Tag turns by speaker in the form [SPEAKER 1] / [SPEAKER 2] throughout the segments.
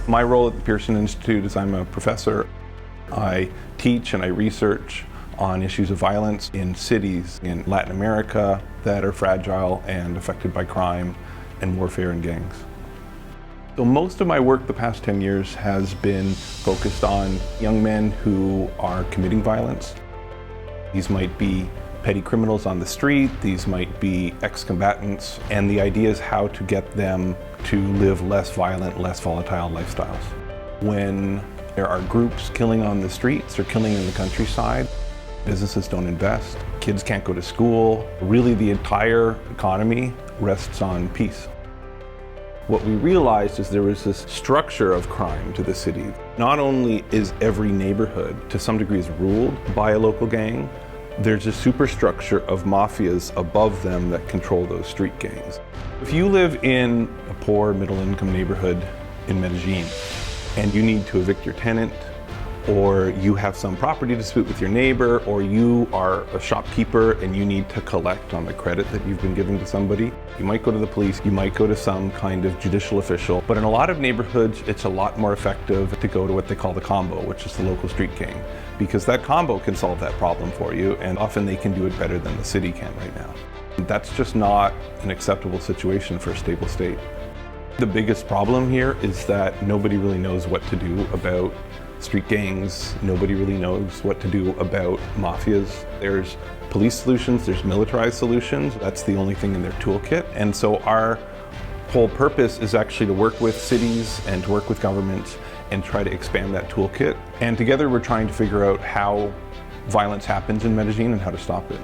[SPEAKER 1] My role at the Pearson Institute is I'm a professor. I teach and I research on issues of violence in cities in Latin America that are fragile and affected by crime and warfare and gangs. So most of my work the past 10 years has been focused on young men who are committing violence. These might be petty criminals on the street, these might be ex-combatants, and the idea is how to get them to live less violent, less volatile lifestyles. When there are groups killing on the streets or killing in the countryside, businesses don't invest, kids can't go to school, really the entire economy rests on peace. What we realized is there was this structure of crime to the city. Not only is every neighborhood to some degree ruled by a local gang, there's a superstructure of mafias above them that control those street gangs. If you live in a poor middle-income neighborhood in Medellin and you need to evict your tenant, or you have some property dispute with your neighbor, or you are a shopkeeper and you need to collect on the credit that you've been giving to somebody, you might go to the police, you might go to some kind of judicial official, but in a lot of neighborhoods it's a lot more effective to go to what they call the combo, which is the local street gang, because that combo can solve that problem for you, and often they can do it better than the city can right now. That's just not an acceptable situation for a stable state. The biggest problem here is that nobody really knows what to do about street gangs. Nobody really knows what to do about mafias. There's police solutions, there's militarized solutions. That's the only thing in their toolkit. And so our whole purpose is actually to work with cities and to work with governments and try to expand that toolkit. And together we're trying to figure out how violence happens in Medellin and how to stop it.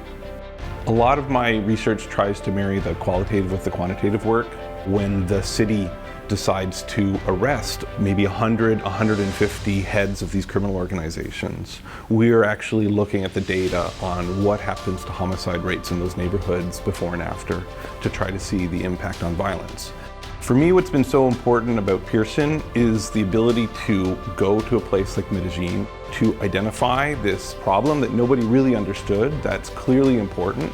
[SPEAKER 1] A lot of my research tries to marry the qualitative with the quantitative work. When the city decides to arrest maybe 100, 150 heads of these criminal organizations, we're actually looking at the data on what happens to homicide rates in those neighborhoods before and after to try to see the impact on violence. For me, what's been so important about Pearson is the ability to go to a place like Medellin to identify this problem that nobody really understood, that's clearly important,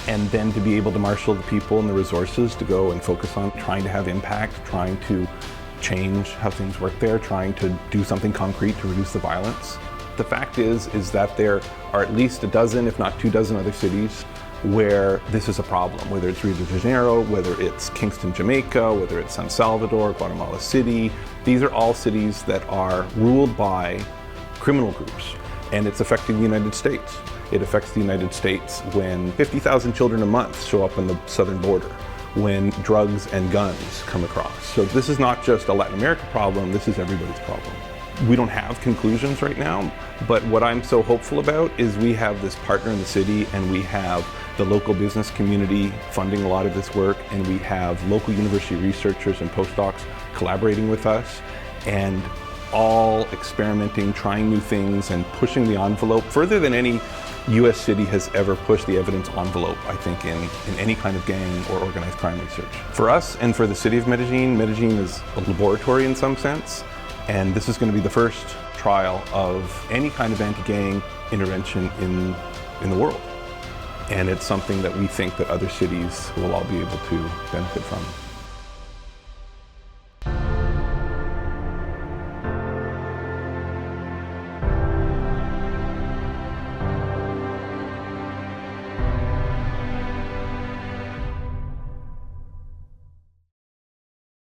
[SPEAKER 1] and then to be able to marshal the people and the resources to go and focus on trying to have impact, trying to change how things work there, trying to do something concrete to reduce the violence. The fact is that there are at least a dozen, if not 24 other cities where this is a problem, whether it's Rio de Janeiro, whether it's Kingston, Jamaica, whether it's San Salvador, Guatemala City. These are all cities that are ruled by criminal groups, and it's affecting the United States. It affects the United States when 50,000 children a month show up on the southern border, when drugs and guns come across. So this is not just a Latin America problem, this is everybody's problem. We don't have conclusions right now, but what I'm so hopeful about is we have this partner in the city, and we have the local business community funding a lot of this work, and we have local university researchers and postdocs collaborating with us, and all experimenting, trying new things, and pushing the envelope further than any U.S. city has ever pushed the evidence envelope, I think, in any kind of gang or organized crime research. For us and for the city of Medellin, Medellin is a laboratory in some sense, and this is going to be the first trial of any kind of anti-gang intervention in the world. And it's something that we think that other cities will all be able to benefit from.